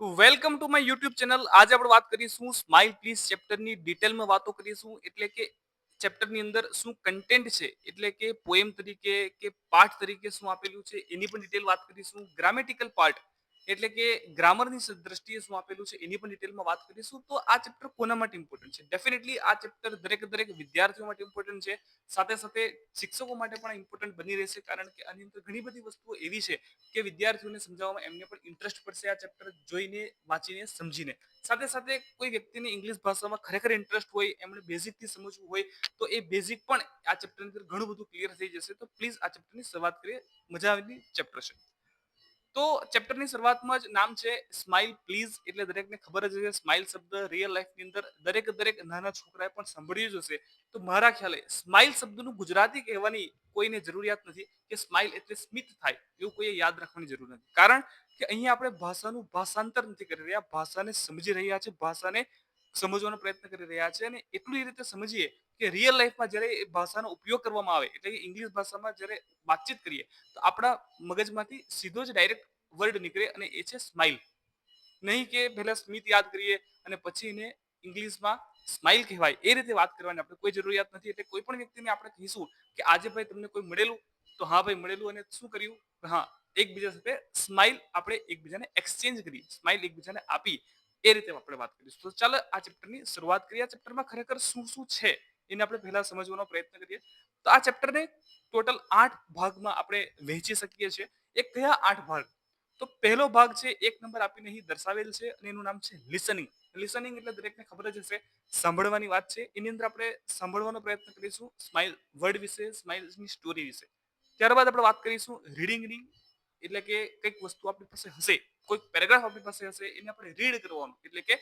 Welcome to my YouTube channel. આજે આપણે વાત કરીશું સ્માઇલ પ્લીઝ ચેપ્ટરની ડિટેલમાં વાતો કરીશું. એટલે કે ચેપ્ટરની અંદર શું કન્ટેન્ટ છે, એટલે કે પોએમ તરીકે કે પાઠ તરીકે શું આપેલું છે એની પણ ડિટેલ વાત કરીશું. ગ્રામેટિકલ પાર્ટ એટલે કે ગ્રામરની દ્રષ્ટિએ શું આપેલું છે એની પણ ડિટેલમાં વાત કરીશું. તો આ ચેપ્ટર કોના માટે ઇમ્પોર્ટન્ટ છે? ડેફિનેટલી આ ચેપ્ટર દરેક વિદ્યાર્થીઓ માટે ઇમ્પોર્ટન્ટ છે. સાથે સાથે શિક્ષકો માટે પણ ઇમ્પોર્ટન્ટ બની રહેશે, કારણ કે આની અંદર ઘણી બધી વસ્તુઓ એવી છે કે વિદ્યાર્થીઓને સમજાવવામાં એમને પણ ઇન્ટરેસ્ટ પડશે આ ચેપ્ટર જોઈને, વાંચીને, સમજીને. સાથે સાથે કોઈ વ્યક્તિને ઇંગ્લિશ ભાષામાં ખરેખર ઇન્ટરેસ્ટ હોય, એમણે બેઝિક થી સમજવું હોય, તો એ બેઝિક પણ આ ચેપ્ટર અંદર ઘણું બધું ક્લિયર થઈ જશે. તો પ્લીઝ આ ચેપ્ટરની શરૂઆત કરીએ. મજા આવેલી ચેપ્ટર છે. તો ચેપ્ટરની શરૂઆતમાં જ નામ છે સ્માઇલ પ્લીઝ. એટલે દરેકને ખબર જ હશે સ્માઇલ શબ્દ રિયલ લાઈફની અંદર દરેક નાના છોકરાએ પણ સાંભળ્યું જ હશે. તો મારા ખ્યાલે સ્માઇલ શબ્દનું ગુજરાતી કહેવાની કોઈને જરૂરિયાત નથી કે સ્માઇલ એટલે સ્મિત થાય એવું કોઈએ યાદ રાખવાની જરૂર નથી. કારણ કે અહીંયા આપણે ભાષાનું ભાષાંતર નથી કરી રહ્યા, ભાષાને સમજી રહ્યા છે, ભાષાને સમજવાનો પ્રયત્ન કરી રહ્યા છે. અને એટલું એ રીતે સમજીએ કે રિયલ લાઈફમાં જ્યારે એ ભાષાનો ઉપયોગ કરવામાં આવે, એટલે કે ઇંગ્લિશ ભાષામાં જ્યારે વાતચીત કરીએ, તો આપણા મગજમાંથી સીધો જ ડાયરેક્ટ વર્ડ નીકળે અને એ છે સ્માઇલ. નહીં કે પહેલા સ્મિત યાદ કરીએ અને પછી એને ઇંગ્લિશમાં સ્માઇલ કહેવાય એ રીતે વાત કરવાની આપણે કોઈ જરૂરિયાત નથી. એટલે કોઈ પણ વ્યક્તિને આપણે કહીશું કે આજે ભાઈ તમને કોઈ મળેલું, તો હા ભાઈ મળેલું, અને શું કર્યું, હા એકબીજા સાથે સ્માઇલ આપણે એકબીજાને એક્સચેન્જ કરી, સ્માઇલ એકબીજાને આપી, એ રીતે આપણે વાત કરીશું. તો ચાલો આ ચેપ્ટરની શરૂઆત કરીએ. આ ચેપ્ટરમાં ખરેખર શું શું છે એને આપણે પહેલા સમજવાનો પ્રયત્ન કરીએ. તો આ ચેપ્ટરને ટોટલ 8 ભાગમાં આપણે વહેંચી શકીએ છીએ. એ કયા 8 ભાગ? તો પહેલો ભાગ છે, એક નંબર આપીને અહીં દર્શાવેલ છે, અને એનું નામ છે લિસનિંગ. લિસનિંગ એટલે દરેકને ખબર જ હશે સાંભળવાની વાત છે. એની અંદર આપણે સાંભળવાનો પ્રયત્ન કરીશું સ્માઇલ વર્ડ વિશે, સ્માઇલની સ્ટોરી વિશે. ત્યારબાદ આપણે વાત કરીશું રીડિંગની. એટલે કે કંઈક વસ્તુ આપણી પાસે હશે, કોઈક પેરેગ્રાફ આપણી પાસે હશે, એને આપણે રીડ કરવાનું એટલે કે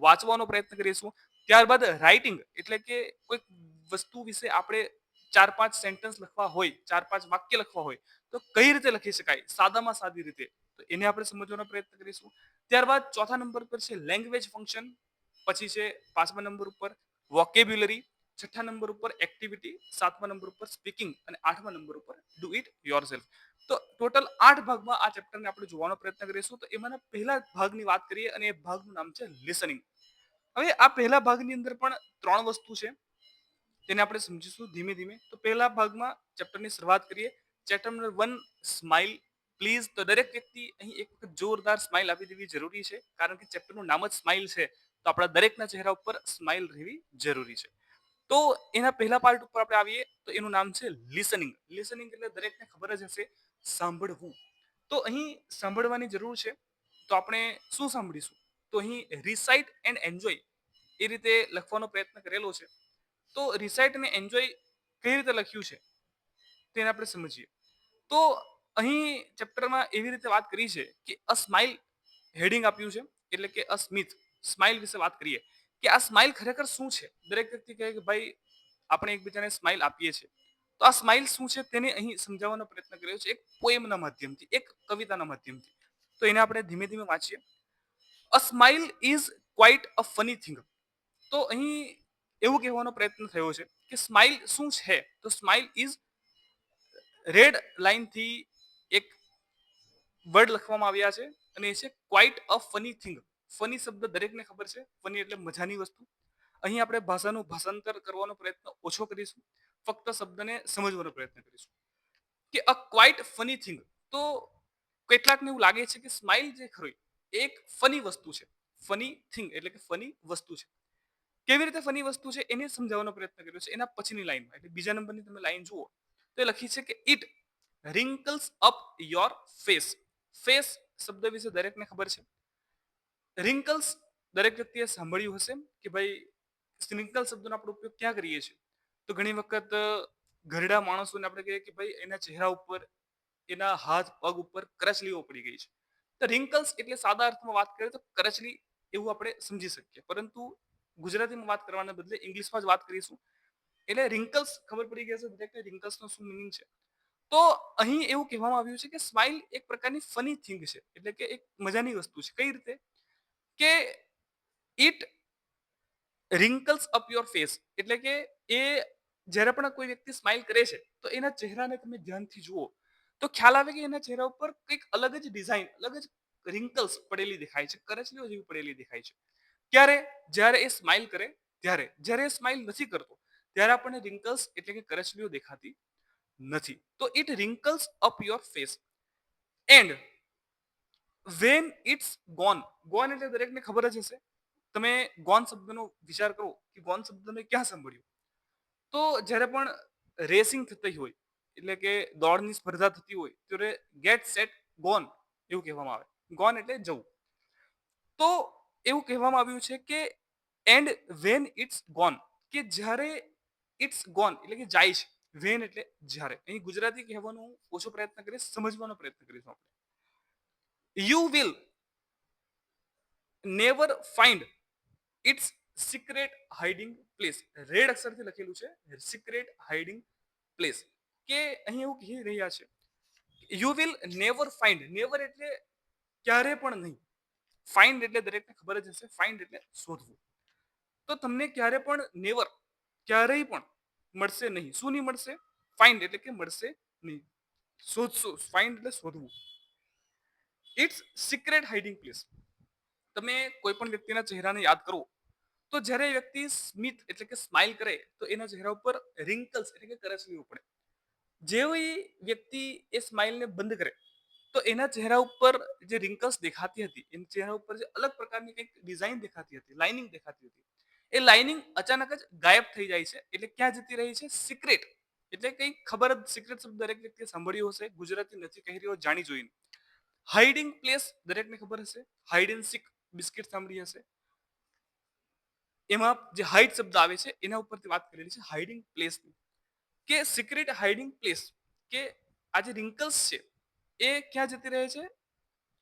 વાંચવાનો પ્રયત્ન કરીશું. ત્યારબાદ રાઇટિંગ એટલે કે કોઈક વસ્તુ વિશે આપણે 4-5 સેન્ટેન્સ લખવા હોય, 4-5 વાક્ય લખવા હોય, તો કઈ રીતે લખી શકાય સાદામાં સાદી રીતે, તો એને આપણે સમજવાનો પ્રયત્ન કરીશું. ત્યારબાદ ચોથા નંબર પર છે લેંગ્વેજ ફંક્શન. પછી છે 5મા નંબર ઉપર વોકેબ્યુલરી. 6ઠ્ઠા નંબર ઉપર એક્ટિવિટી. 7મા નંબર ઉપર સ્પીકિંગ. અને 8મા નંબર ઉપર ડુ ઇટ યોરસેલ્ફ. તો ટોટલ 8 ભાગમાં આ ચેપ્ટરને આપણે જોવાનો પ્રયત્ન કરીશું. તો એમાંના પહેલા ભાગની વાત કરીએ અને એ ભાગનું નામ છે લિસનિંગ. હવે આ પહેલા ભાગની અંદર પણ 3 વસ્તુ છે, તેને આપણે સમજીશું ધીમે ધીમે. તો પહેલા ભાગમાં ચેપ્ટરની શરૂઆત કરીએ. Chapter number 1 smile please. તો દરેક વ્યક્તિ અહીં એક વખત જોરદાર સ્માઇલ આપી દેવી જરૂરી છે, કારણ કે ચેપ્ટરનું નામ જ સ્માઇલ છે. તો આપણા દરેકના ચહેરા ઉપર સ્માઇલ રહેવી જરૂરી છે. તો એના પહેલા પાર્ટ ઉપર આપણે આવીએ તો એનું નામ છે લિસનિંગ. લિસનિંગ એટલે દરેકને ખબર જ હશે સાંભળવું. તો અહીં સાંભળવાની જરૂર છે. તો આપણે શું સાંભળીશું? તો અહીં રિસાઇટ એન્ડ એન્જોય એ રીતે લખવાનો પ્રયત્ન કરેલો છે. તો રિસાઇટ અને એન્જોય કઈ રીતે લખ્યું છે તેને આપણે સમજીએ. તો અહીં ચેપ્ટરમાં એવી રીતે વાત કરી છે કે અ સ્માઇલ હેડિંગ આપ્યું છે, એટલે કે અ સ્મિત. સ્માઇલ વિશે વાત કરીએ કે આ સ્માઇલ ખરેખર શું છે. દરેક વ્યક્તિ કહે કે ભાઈ આપણે એકબીજાને સ્માઇલ આપીએ છીએ. તો આ સ્માઇલ શું છે તેને અહીં સમજાવવાનો પ્રયત્ન કર્યો છે એક પોએમના માધ્યમથી, એક કવિતાના માધ્યમથી. તો એને આપણે ધીમે ધીમે વાંચીએ. A smile is quite a funny thing. તો અહીં એવું કહેવાનો પ્રયત્ન થયો છે કે સ્માઇલ શું છે. તો સ્માઇલ ઇઝ રેડ લાઇનથી એક વર્ડ લખવામાં આવ્યા છે, અને એ છે ક્વાઇટ અ ફની થિંગ. ફની શબ્દ દરેકને ખબર છે, ફની એટલે મજાની વસ્તુ. અહીં આપણે ભાષાનું ભાષાંતર કરવાનો પ્રયત્ન ઓછો કરીશું, ફક્ત શબ્દને સમજવાનો પ્રયત્ન કરીશું કે અ ક્વાઇટ ફની થિંગ. તો કેટલાકને એવું લાગે છે કે સ્માઇલ જે ખરી એક ફની વસ્તુ છે. ફની થિંગ એટલે કે ફની વસ્તુ છે. કેવી રીતે ફની વસ્તુ છે એને સમજાવવાનો પ્રયત્ન કર્યો છે એના પછીની લાઈનમાં. એટલે બીજા નંબરની તમે લાઈન જુઓ તો એ લખી છે કે it wrinkles up your face. Face શબ્દ વિશે દરેકને ખબર છે. રિંકલ્સ દરેક વ્યક્તિએ સાંભળ્યું હશે કે ભાઈ રિંકલ શબ્દનો આપણે ઉપયોગ ક્યાં કરીએ છીએ. તો ઘણી વખત ઘરડા માણસોને આપણે કહીએ કે ભાઈ એના ચહેરા ઉપર, એના હાથ પગ ઉપર કરચલીઓ પડી ગઈ છે. તો રિંકલ્સ એટલે સાદા અર્થમાં વાત કરીએ તો કરચલી એવું આપણે સમજી શકીએ. પરંતુ ગુજરાતીમાં વાત કરવાના બદલે ઇંગ્લિશમાં જ વાત કરીશું. એટલે રિંકલ્સ ખબર પડી ગઈ હશે દરેકને રિંકલ્સનો શું મિનિંગ છે. તો અહીં એવું કહેવામાં આવ્યું છે કે સ્માઇલ એક પ્રકારની ફની થિંગ છે, એટલે કે એક મજાની વસ્તુ છે. કઈ રીતે? કે it wrinkles up your face. એટલે કે એ જ્યારે પણ કોઈ વ્યક્તિ સ્માઇલ કરે છે તો એના ચહેરાને તમે ધ્યાનથી જુઓ તો ખ્યાલ આવે કે એના ચહેરા ઉપર કંઈક અલગ જ ડિઝાઇન, અલગ જ રિંકલ્સ પડેલી દેખાય છે, કરચલીઓ જેવી પડેલી દેખાય છે. ક્યારે? જ્યારે એ સ્માઇલ કરે ત્યારે. જ્યારે એ સ્માઇલ નથી કરતો ત્યારે આપણને રિંકલ્સ એટલે કે કરચલીઓ દેખાતી નથી. તો it wrinkles up your face and when it's gone. Gone એટલે દરેકને ખબર જ હશે. તમે ગોન શબ્દનો વિચાર કરો કે ગોન શબ્દ તમે ક્યાં સાંભળ્યું? તો જ્યારે પણ રેસિંગ થતી હોય એટલે કે દોડની સ્પર્ધા થતી હોય ત્યારે ગેટ સેટ ગોન એવું કહેવામાં આવે. ગોન એટલે જવું. તો એવું કહેવામાં આવ્યું છે કે એન્ડ વેન ઇટ્સ ગોન, કે જ્યારે ઇટ્સ ગોન એટલે કે જાય છે. વેન એટલે જ્યારે. અહીં ગુજરાતી કહેવાનો હું ઓછો પ્રયત્ન કરીશ, સમજવાનો પ્રયત્ન કરીશું આપણે. You will never find it's secret hiding place. Red અક્ષરથી લખેલું છે સિક્રેટ હાઇડિંગ પ્લેસ. કે અહીં એવું કહી રહ્યા છે you will never find. Never એટલે ક્યારે પણ નહીં. ફાઇન્ડ એટલે દરેકને ખબર જ હશે, ફાઇન્ડ એટલે શોધવું. તો તમને ક્યારે પણ નેવર, ક્યારેય પણ મળશે નહીં. શું નહીં મળશે? ફાઇન્ડ એટલે કે મળશે નહીં. શોધશું, ફાઇન્ડ એટલે શોધવું. It's secret hiding place. તમે કોઈ પણ વ્યક્તિના ચહેરાને યાદ કરો તો જ્યારે એ વ્યક્તિ સ્મિત એટલે કે સ્માઇલ કરે તો એના ચહેરા ઉપર રિંકલ્સ એટલે કે કરચલીઓ પડે. જેવી વ્યક્તિ એ સ્માઇલને બંધ કરે તો એના ચહેરા ઉપર જે રિંકલ્સ દેખાતી હતી, એના ચહેરા ઉપર જે અલગ પ્રકારની કંઈક ડિઝાઇન દેખાતી હતી, લાઇનિંગ દેખાતી હતી, એ લાઇનિંગ અચાનક જ ગાયબ થઈ જાય છે. એટલે ક્યાં જતી રહી છે? સિક્રેટ એટલે કંઈક ખબર જ. સિક્રેટ શબ્દ દરેક વ્યક્તિએ સાંભળ્યો હશે, ગુજરાતી નથી કહી રહ્યો જાણી જોઈને. હાઇડિંગ પ્લેસ દરેકને ખબર હશે, હાઇડ એન્ડ સીક બિસ્કિટ સાંભળી હશે. એમાં જે હાઇડ શબ્દ આવે છે એના ઉપરથી વાત કરેલી છે, હાઇડિંગ પ્લેસની. કે સિક્રેટ હાઇડિંગ પ્લેસ, કે આ જે રિંકલ્સ છે એ ક્યાં જતી રહે છે?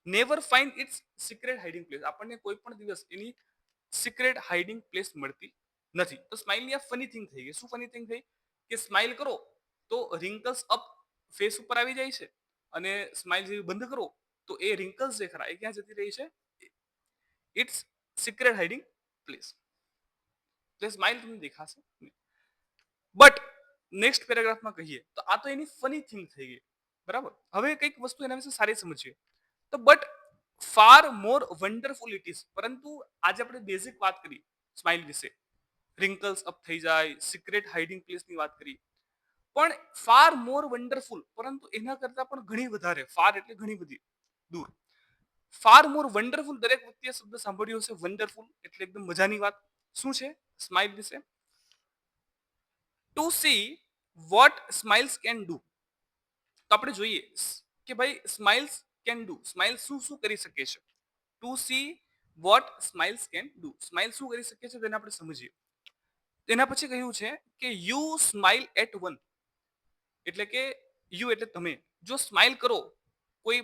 Never find it's secret hiding place. આપણને કોઈ પણ દિવસ એની સિક્રેટ હાઇડિંગ પ્લેસ મળતી નથી. તો સ્માઇલની આ ફની થિંગ થઈ ગઈ. શું ફની થિંગ થઈ? કે સ્માઇલ કરો તો રિંકલ્સ અપ ફેસ ઉપર આવી જાય છે અને સ્માઇલ જેવી બંધ કરો તો એ રિંકલ્સ જે ખરા એ ક્યાં જતી રહી છે? It's secret hiding place. એટલે સ્માઇલ તમને દેખાશે નહીં. બટ નેક્સ્ટ પેરેગ્રાફમાં કહીએ તો આ તો એની ફની થિંગ થઈ ગઈ, બરાબર. હવે કંઈક વસ્તુ એના વિશે સારી સમજીએ તો but far more wonderful it is. પરંતુ આજે આપણે બેઝિક વાત કરી સ્માઇલ વિશે, રિંકલ્સ અપ થઈ જાય, સિક્રેટ હાઇડિંગ પ્લેસની વાત કરી, પણ ફાર મોર વન્ડરફુલ, પરંતુ એના કરતા પણ ઘણી વધારે. ફાર એટલે ઘણી બધી દૂર. ફાર મોર વન્ડરફુલ, દરેક વ્યક્તિએ શબ્દ સાંભળ્યો હશે. વન્ડરફુલ એટલે એકદમ મજાની વાત. શું છે સ્માઇલ વિશે? To see what smiles can do. તો આપણે જોઈએ કે ભાઈ સ્માઇલ્સ કેન ડુ, સ્માઇલ શું શું કરી શકે છે. To see what smiles can do, smile શું કરી શકે છે તેને આપણે સમજીએ. તેના પછી કહ્યું છે કે યુ સ્માઇલ એટ વન, એટલે કે યુ એટલે તમે જો સ્માઇલ કરો કોઈ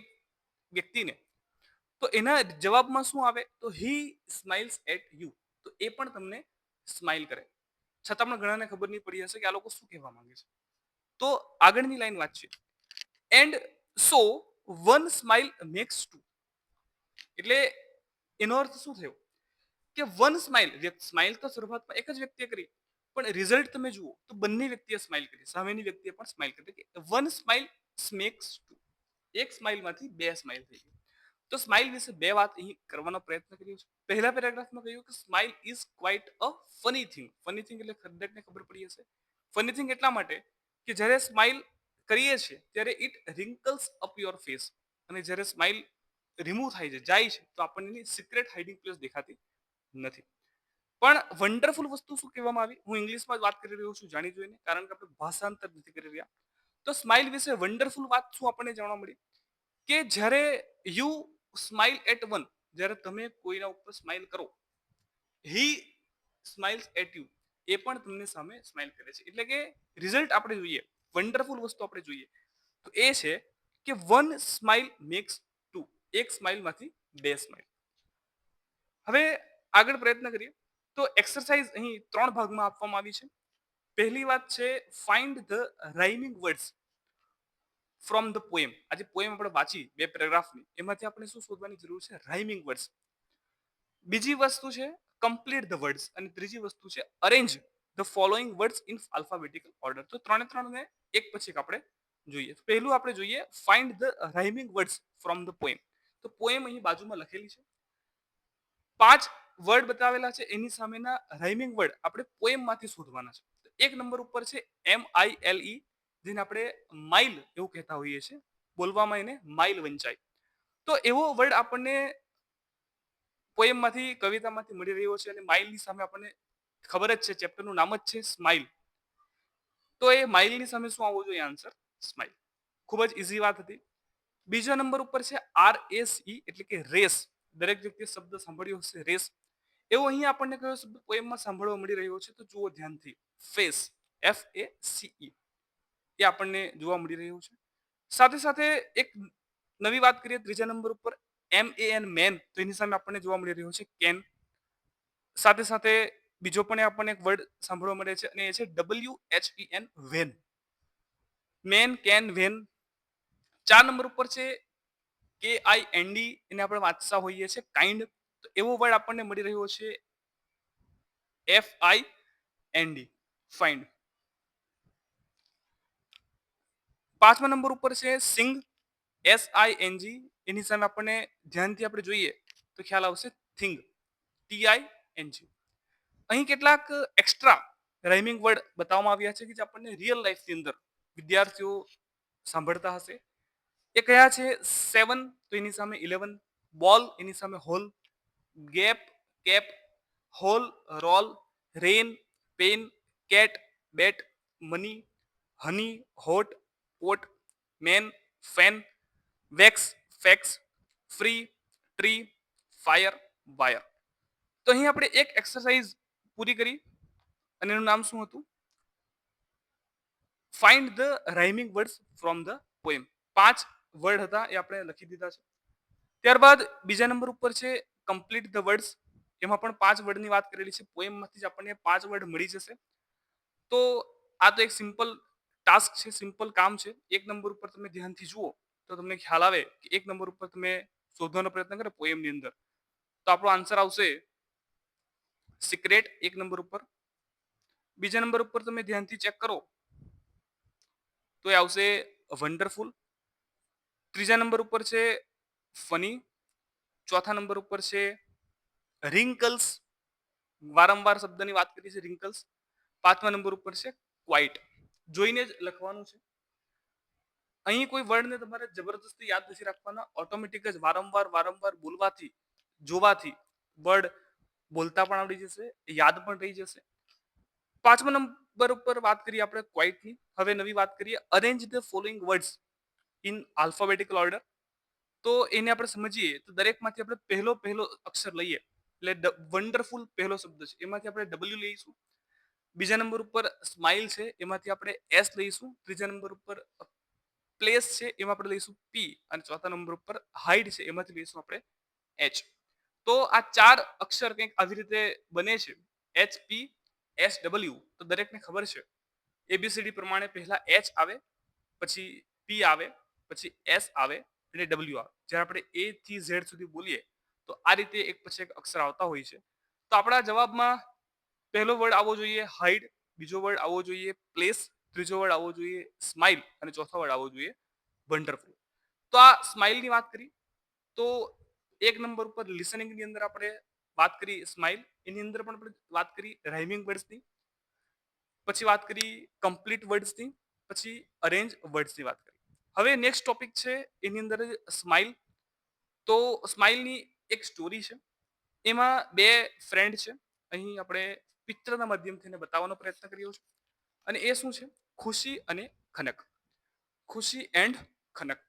વ્યક્તિને તો એના જવાબમાં શું આવે? તો હી સ્માઇલ્સ એટ યુ, તો એ પણ તમને સ્માઇલ કરે. છતાં પણ ઘણાને ખબર નહીં પડી હશે કે આ લોકો શું કહેવા માંગે છે. તો આગળની લાઈન વાત છે and so one smile makes two. એટલે એનો અર્થ શું થયો? કે વન સ્માઇલ, સ્માઇલ તો શરૂઆતમાં એક જ વ્યક્તિએ કરી પણ રિઝલ્ટ તમે જુઓ તો બંને વ્યક્તિએ સ્માઇલ કરી, સામેની વ્યક્તિએ પણ સ્માઇલ કરી. કે વન સ્માઇલ મેક્સ ટુ, એક સ્માઇલમાંથી બે સ્માઇલ થઈ ગઈ. તો સ્માઇલ વિશે બે વાત અહીં કરવાનો પ્રયત્ન કર્યો છે. પહેલા પેરેગ્રાફમાં કહ્યું કે smile is quite a funny thing. Funny thing એટલે દરેકને ખબર પડી હશે. ફની થિંગ એટલા માટે કે જ્યારે સ્માઇલ કરીએ છીએ ત્યારે it wrinkles up your face, અને જ્યારે સ્માઇલ રિમૂવ થાય છે, જાય છે, તો આપણને સિક્રેટ હાઇડિંગ પ્લેસ દેખાતી નથી. પણ વન્ડરફુલ વસ્તુ શું કહેવામાં આવી? હું ઇંગ્લિશમાં જ વાત કરી રહ્યો છું જાણી જોઈને, કારણ કે આપણે ભાષાંતર નથી કરી રહ્યા. તો સ્માઇલ વિશે વન્ડરફુલ વાત શું આપણને જાણવા મળી? કે જ્યારે યુ સ્માઇલ એટ વન, જ્યારે તમે કોઈના ઉપર સ્માઇલ કરો, હી સ્માઇલ્સ એટ યુ, એ પણ તમને સામે સ્માઇલ કરે છે. એટલે કે રિઝલ્ટ આપણે જોઈએ, વન્ડરફુલ વસ્તુ આપણે જોઈએ તો એ છે કે વન સ્માઇલ મેક્સ ટુ, એક સ્માઇલમાંથી બે સ્માઇલ. હવે આગળ પ્રયત્ન કરીએ તો એક્સરસાઇઝ અહીં 3 ભાગમાં આપવામાં આવી છે. પહેલી વાત છે find the rhyming words from the poem. આજે પોએમ આપણે વાંચી બે પેરેગ્રાફની, એમાંથી આપણે શું શોધવાની જરૂર છે? Rhyming words. બીજી વસ્તુ છે કમ્પ્લીટ ધ વર્ડ્સ, અને ત્રીજી વસ્તુ છે arrange the following words in alphabetical order. તો ત્રણે ત્રણને એક પછી આપણે જોઈએ. પહેલું આપણે જોઈએ find the rhyming words from the poem. તો પોએમ અહીં બાજુમાં લખેલી છે. 5 વર્ડ બતાવેલા છે, એની સામેના રાઇમિંગ વર્ડ આપણે પોએમ માંથી શોધવાના છે. તો એક નંબર ઉપર છે MILE, જેને આપણે માઇલ એવું કહેતા હોઈએ છીએ, બોલવામાં એને માઇલ વંચાય. તો એવો વર્ડ આપણને પોએમ માંથી, કવિતામાંથી મળી રહ્યો છે, અને માઇલની સામે આપણને ખબર જ છે, ચેપ્ટરનું નામ જ છે સ્માઇલ. તો એ માઇલની સામે શું આવવું જોઈએ? Answer smile. ખૂબ જ ઇઝી વાત હતી. બીજા નંબર ઉપર છે RSE, એટલે કે રેસ. દરેક વ્યક્તિએ શબ્દ સાંભળ્યો હશે, રેસ. એવો અહીંયા આપણને કયો શબ્દ પોએમમાં સાંભળવા મળી રહ્યો છે? તો જુઓ ધ્યાનથી, ફેસ, FACE, એ આપણને જોવા મળી રહ્યું છે. સાથે સાથે એક નવી વાત કરીએ ત્રીજા નંબર ઉપર, MAN, મેન. તો એની સામે આપણને જોવા મળી રહ્યું છે કેન. સાથે સાથે બીજો પણ આપણને એક વર્ડ સાંભળવા મળે છે, અને એ છે WHEN, when. Man, can, when. 4 number ઉપર છે KIND, એને આપણે વાંચતા હોઈએ છીએ કાઇન્ડ. તો એવો વર્ડ આપણને મળી રહ્યો છે FIND, ફાઇન્ડ. 5મા નંબર ઉપર છે સિંગ, SING. એની સામે આપણને ધ્યાનથી આપણે જોઈએ તો ખ્યાલ આવશે થિંગ, TING. અહીં કેટલાક એક્સ્ટ્રા રાઇમિંગ વર્ડ બતાવવામાં આવ્યા છે કે જે આપણને રિયલ લાઈફની અંદર વિદ્યાર્થીઓ સાંભળતા હશે. એ કયા છે? 7, તો એની સામે 11. બોલ, એની સામે hole. Gap, cap. Hole, roll. Rain, pen. Cat, bat. Money, honey, hot, pot. Man, fan. Wax, fax. Free, tree. Fire, wire. તો અહીં આપણે એક એક્સરસાઇઝ પૂરી કરી, અને એનું નામ શું હતું? Find the rhyming words from the poem. 5 word હતા, એ આપણે લખી દીધા છે. ત્યારબાદ બીજા નંબર ઉપર છે કમ્પ્લીટ ધ વર્ડ્સ. એમાં પણ 5 વર્ડની વાત કરેલી છે. પોએમમાંથી જ આપણને 5 વર્ડ મળી જશે. તો આ તો એક સિમ્પલ ટાસ્ક છે, સિમ્પલ કામ છે. એક નંબર ઉપર તમે ધ્યાનથી જુઓ તો તમને ખ્યાલ આવે કે એક નંબર ઉપર તમે શોધવાનો પ્રયત્ન કરો પોએમની અંદર, તો આપણો આન્સર આવશે સિક્રેટ, એક નંબર ઉપર. બીજા નંબર ઉપર તમે ધ્યાનથી ચેક કરો તો એ આવશે વન્ડરફુલ. ત્રીજા નંબર ઉપર છે ફની. ચોથા નંબર ઉપર છે રિંકલ્સ. વારંવાર શબ્દની વાત કરી છે, રિંકલ્સ. 5મા નંબર ઉપર છે ક્વાઇટ. જોઈને જ લખવાનું છે. અહીં કોઈ વર્ડને તમારે જબરદસ્તી યાદ નથી રાખવાના. ઓટોમેટિક જ વારંવાર વારંવાર બોલવાથી, જોવાથી વર્ડ બોલતા પણ આવડી જશે, યાદ પણ રહી જશે. 5મા નંબર ઉપર વાત કરીએ આપણે ક્વાઇટની. હવે નવી વાત કરીએ, arrange the following words in alphabetical order. તો એને આપણે સમજીએ તો દરેકમાંથી આપણે પહેલો પહેલો અક્ષર લઈએ. એટલે વન્ડરફુલ પહેલો શબ્દ છે, એમાંથી આપણે W લઈશું. બીજા નંબર ઉપર સ્માઇલ છે, એમાંથી આપણે S લઈશું. ત્રીજા નંબર ઉપર પ્લેસ છે, એમાં આપણે લઈશું P. અને ચોથા નંબર ઉપર હાઇડ છે, એમાંથી લઈશું આપણે H. તો આ 4 અક્ષર કંઈક આવી રીતે બને છે, HPSW. તો દરેકને ખબર છે ABCD પ્રમાણે પહેલા H આવે, પછી P આવે, પછી S આવે, અને W આવે. જ્યારે આપણે A થી Z સુધી બોલીએ તો આ રીતે એક પછી એક અક્ષર આવતા હોય છે. તો આપણા જવાબમાં પહેલો વર્ડ આવવો જોઈએ હાઇડ, બીજો વર્ડ આવવો જોઈએ પ્લેસ, ત્રીજો વર્ડ આવવો જોઈએ સ્માઇલ, અને ચોથો વર્ડ આવવો જોઈએ વન્ડરફુલ. તો આ સ્માઇલની વાત કરી તો એક નંબર ઉપર લિસનિંગની અંદર આપણે વાત કરી સ્માઇલ. એની અંદર પણ આપણે વાત કરી રાઇમિંગ વર્ડ્સની, પછી વાત કરી કમ્પ્લીટ વર્ડ્સની, પછી અરેન્જ વર્ડ્સની વાત કરી. હવે નેક્સ્ટ ટોપિક છે એની અંદર સ્માઇલ. તો સ્માઇલની એક સ્ટોરી છે. એમાં બે ફ્રેન્ડ છે. અહીં આપણે પિક્ચરના માધ્યમથી એને બતાવવાનો પ્રયત્ન કર્યો છે. અને એ શું છે? ખુશી અને ખનક. ખુશી એન્ડ ખનક.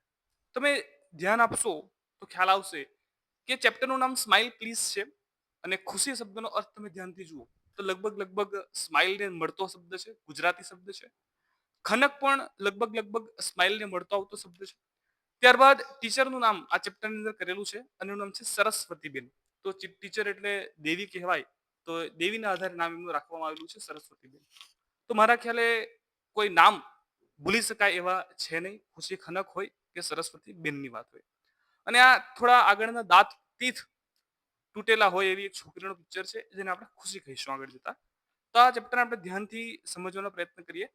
તમે ધ્યાન આપશો તો ખ્યાલ આવશે કે ચેપ્ટરનું નામ સ્માઇલ પ્લીઝ છે, અને ખુશી શબ્દનો અર્થ તમે ધ્યાનથી જુઓ તો લગભગ સ્માઇલને મળતો શબ્દ છે, ગુજરાતી શબ્દ છે. ખનક પણ લગભગ સ્માઇલને મળતો આવતો શબ્દ છે. ત્યારબાદ ટીચરનું નામ આ ચેપ્ટરની અંદર કરેલું છે, અને એનું નામ છે સરસ્વતીબેન. તો ટીચર એટલે દેવી કહેવાય, તો દેવીના આધારે નામ એમનું રાખવામાં આવેલું છે સરસ્વતીબેન. તો મારા ખ્યાલે કોઈ નામ ભૂલી શકાય એવા છે નહીં. ખુશી ખનક હોય કે સરસ્વતી બેનની વાત હોય. અને આ થોડા આગળના દાંત તીથ તૂટેલા હોય એવી એક છોકરીનું પિક્ચર છે, જેને આપણે ખુશી કહીશું આગળ જતા. તો આ ચેપ્ટર આપણે ધ્યાનથી સમજવાનો પ્રયત્ન કરીએ.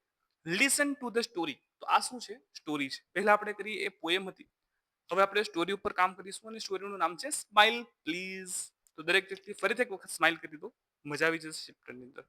Listen to the story. તો આ શું છે? સ્ટોરી છે. પહેલા આપણે કરીએ એ પોએમ હતી. હવે આપણે સ્ટોરી ઉપર કામ કરીશું અને સ્ટોરીનું નામ છે સ્માઈલ પ્લીઝ. તો દરેક વ્યક્તિ ફરીથી એક વખત સ્માઈલ કરી દો. મજા આવી જશે ચેપ્ટરની અંદર.